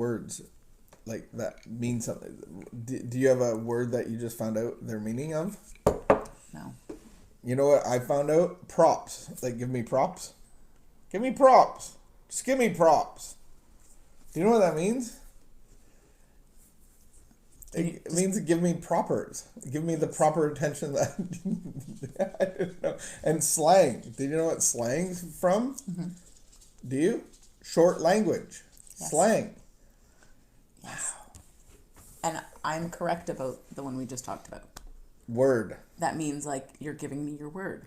words like that mean something. Do you have a word that you just found out their meaning of? No. You know what I found out? Props. Like, give me props. Give me props. Just give me props. Do you know what that means? It means give me propers. Give me the proper attention that I don't know. And slang. Do you know what slang's from? Mm-hmm. Do you? Short language. Yes. Slang. Yes. And I'm correct about the one we just talked about. Word. That means like you're giving me your word.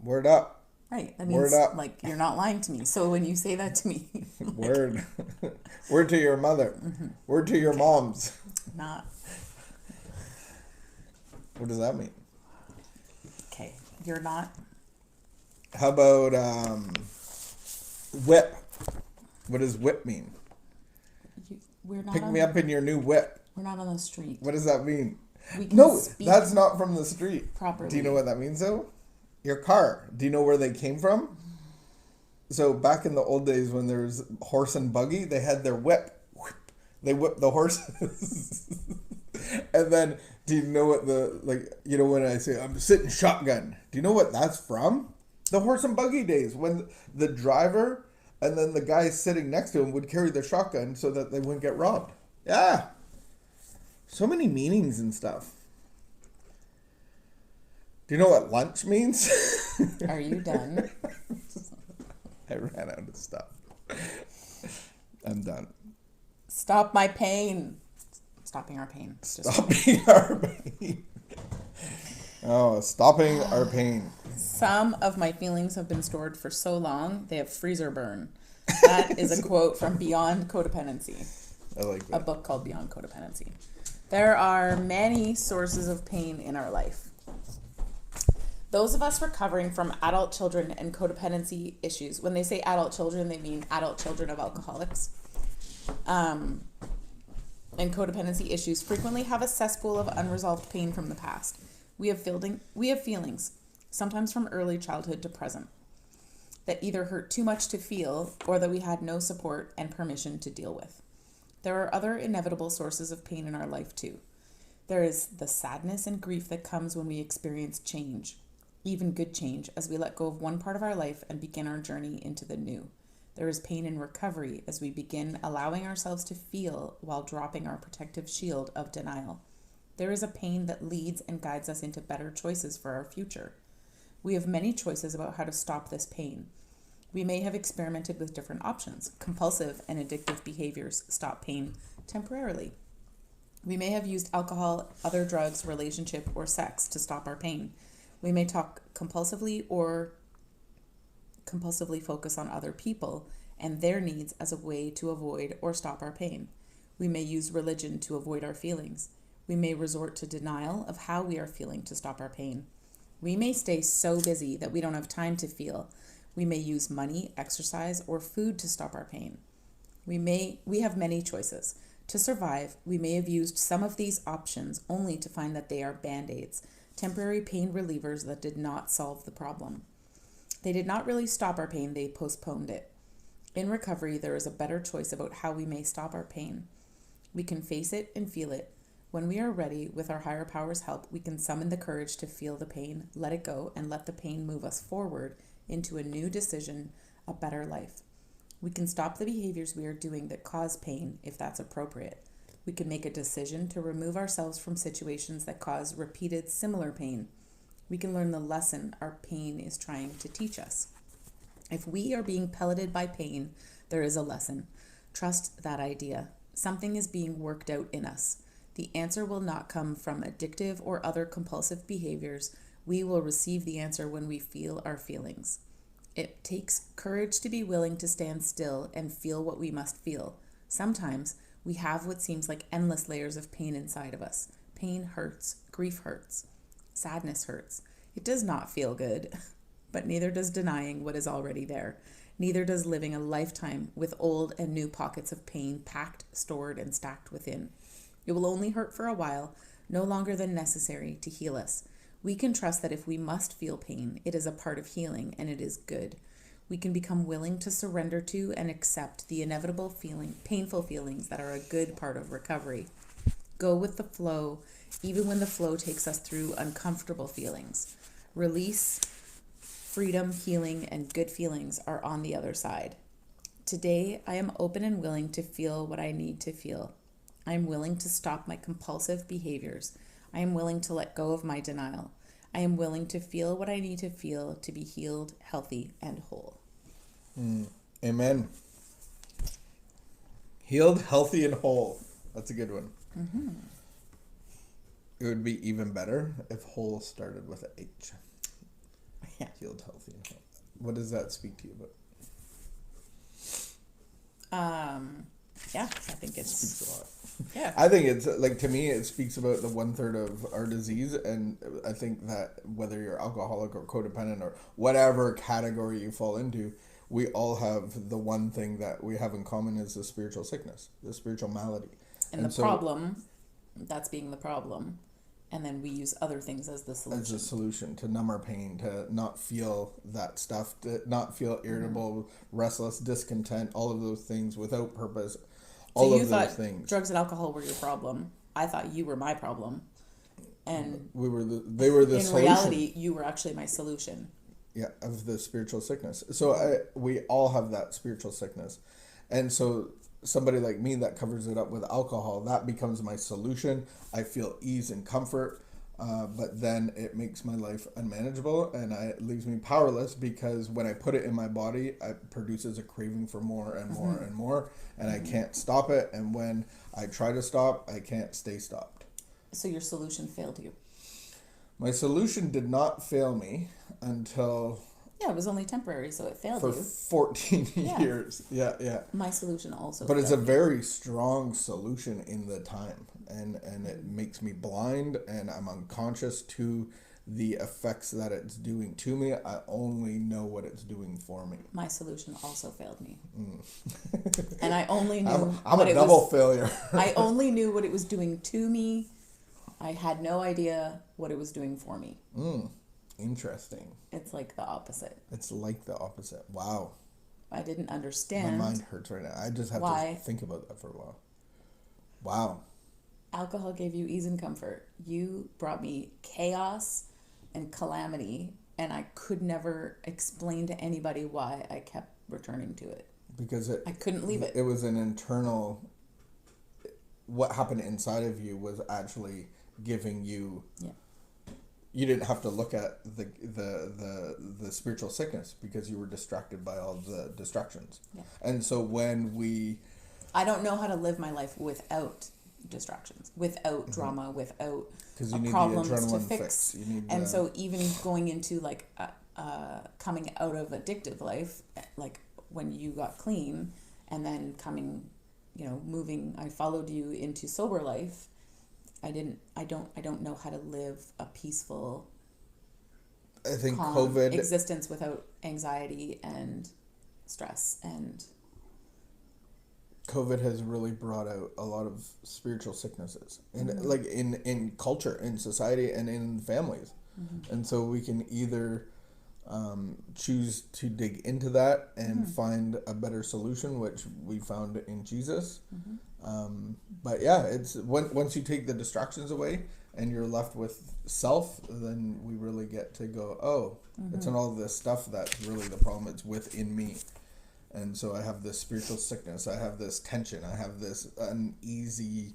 Word up. Right. That means Word up. like you're not lying to me. So when you say that to me, like, Word. Word to your mother. Mm-hmm. Word to your moms. not What does that mean? okay. You're not. How about whip? What does whip mean? We're not. Pick me up in your new whip. We're not on the street. What does that mean? We can No, speak that's not from the street. properly. Do you know what that means though? Your car. Do you know where they came from? So back in the old days when there was horse and buggy, they had their whip. They whipped the horses. And then, do you know what when I say, I'm sitting shotgun, do you know what that's from? The horse and buggy days, when the driver and then the guy sitting next to him would carry the shotgun so that they wouldn't get robbed. Yeah. So many meanings and stuff. Do you know what lunch means? Are you done? I ran out of stuff. I'm done. Stop my pain. Stopping our pain. Stopping our pain. Oh, stopping our pain. Some of my feelings have been stored for so long, they have freezer burn. That is a quote from Beyond Codependency. I like A that. book called Beyond Codependency. There are many sources of pain in our life. Those of us recovering from adult children and codependency issues, when they say adult children, they mean adult children of alcoholics, and codependency issues frequently have a cesspool of unresolved pain from the past. We have feelings, sometimes from early childhood to present, that either hurt too much to feel or that we had no support and permission to deal with. There are other inevitable sources of pain in our life too. There is the sadness and grief that comes when we experience change, even good change, as we let go of one part of our life and begin our journey into the new. There is pain in recovery as we begin allowing ourselves to feel while dropping our protective shield of denial. There is a pain that leads and guides us into better choices for our future. We have many choices about how to stop this pain. We may have experimented with different options. Compulsive and addictive behaviors stop pain temporarily. We may have used alcohol, other drugs, relationship, or sex to stop our pain. We may talk compulsively or compulsively focus on other people and their needs as a way to avoid or stop our pain. We may use religion to avoid our feelings. We may resort to denial of how we are feeling to stop our pain. We may stay so busy that we don't have time to feel. We may use money, exercise, or food to stop our pain. We have many choices. To survive, we may have used some of these options only to find that they are band-aids, temporary pain relievers that did not solve the problem. They did not really stop our pain, they postponed it. In recovery, there is a better choice about how we may stop our pain. We can face it and feel it. When we are ready, with our higher power's help, we can summon the courage to feel the pain, let it go, and let the pain move us forward into a new decision, a better life. We can stop the behaviors we are doing that cause pain if that's appropriate. We can make a decision to remove ourselves from situations that cause repeated similar pain. We can learn the lesson our pain is trying to teach us. If we are being pelleted by pain, there is a lesson. Trust that idea. Something is being worked out in us. The answer will not come from addictive or other compulsive behaviors. We will receive the answer when we feel our feelings. It takes courage to be willing to stand still and feel what we must feel. Sometimes we have what seems like endless layers of pain inside of us. Pain hurts. Grief hurts. Sadness hurts. It does not feel good, but neither does denying what is already there. Neither does living a lifetime with old and new pockets of pain packed, stored, and stacked within. It will only hurt for a while, no longer than necessary to heal us. We can trust that if we must feel pain, it is a part of healing and it is good. we can become willing to surrender to and accept the inevitable painful feelings that are a good part of recovery. Go with the flow, even when the flow takes us through uncomfortable feelings. Release, freedom, healing, and good feelings are on the other side. Today, I am open and willing to feel what I need to feel. I am willing to stop my compulsive behaviors. I am willing to let go of my denial. I am willing to feel what I need to feel to be healed, healthy, and whole. Amen. Healed, healthy, and whole. That's a good one. Mm-hmm. It would be even better if whole started with an H. Yeah. Healed, healthy, and whole. What does that speak to you about? Yeah, I think It speaks a lot. yeah. I think it's like, to me, it speaks about the 1/3 of our disease, and I think that whether you're alcoholic or codependent or whatever category you fall into, we all have the one thing that we have in common is the spiritual sickness, the spiritual malady. And the problem, that's being the problem. And then we use other things as the solution. As a solution to numb our pain, to not feel that stuff, to not feel irritable, restless, discontent, all of those things without purpose. All so you of thought those things. Drugs and alcohol were your problem. I thought you were my problem. And they were the in solution. reality, you were actually my solution. Yeah, of the spiritual sickness. So we all have that spiritual sickness. And so somebody like me that covers it up with alcohol, that becomes my solution. I feel ease and comfort, but then it makes my life unmanageable, and it leaves me powerless, because when I put it in my body, it produces a craving for more and more and more, and I can't stop it. And when I try to stop, I can't stay stopped. So your solution failed you. My solution did not fail me until... Yeah, it was only temporary, so it failed for you. 14 years. Yeah. My solution also But it's failed a you. very strong solution in the time. And it makes me blind, and I'm unconscious to the effects that it's doing to me. I only know what it's doing for me. My solution also failed me. And I only knew I'm a double failure. I only knew what it was doing to me. I had no idea what it was doing for me. Interesting. It's like the opposite. It's like the opposite. Wow. I didn't understand. My mind hurts right now. I just have to think about that for a while. Wow. Alcohol gave you ease and comfort. You brought me chaos and calamity, and I could never explain to anybody why I kept returning to it. Because I couldn't leave it. It was an internal... What happened inside of you was actually giving you... Yeah. You didn't have to look at the spiritual sickness, because you were distracted by all the distractions. Yeah. And so when we... I don't know how to live my life without distractions, without drama, without problems to fix. You need and so even going into like coming out of addictive life, like when you got clean and then coming, moving, I followed you into sober life. I don't know how to live a peaceful, I think calm COVID existence without anxiety and stress. And COVID has really brought out a lot of spiritual sicknesses, and like in culture, in society, and in families. And so we can either choose to dig into that and find a better solution, which we found in Jesus. But yeah, it's once you take the distractions away and you're left with self, then we really get to go, it's not all this stuff that's really the problem. It's within me. And so I have this spiritual sickness. I have this tension. I have this uneasy,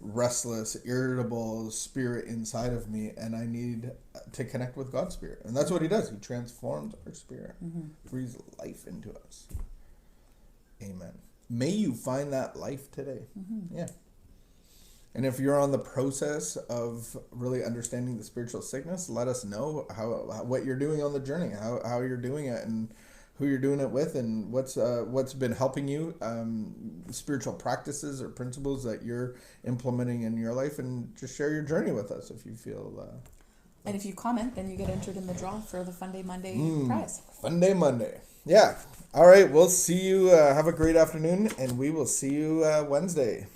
restless, irritable spirit inside of me, and I need to connect with God's spirit. And that's what he does. He transforms our spirit, breathes life into us. Amen. May you find that life today. Yeah. And if you're on the process of really understanding the spiritual sickness, let us know what you're doing on the journey, how you're doing it, and who you're doing it with, and what's been helping you, spiritual practices or principles that you're implementing in your life, and just share your journey with us if you feel. And if you comment, then you get entered in the draw for the Fun Day Monday prize. Fun Day Monday. Yeah. All right. We'll see you. Have a great afternoon, and we will see you Wednesday.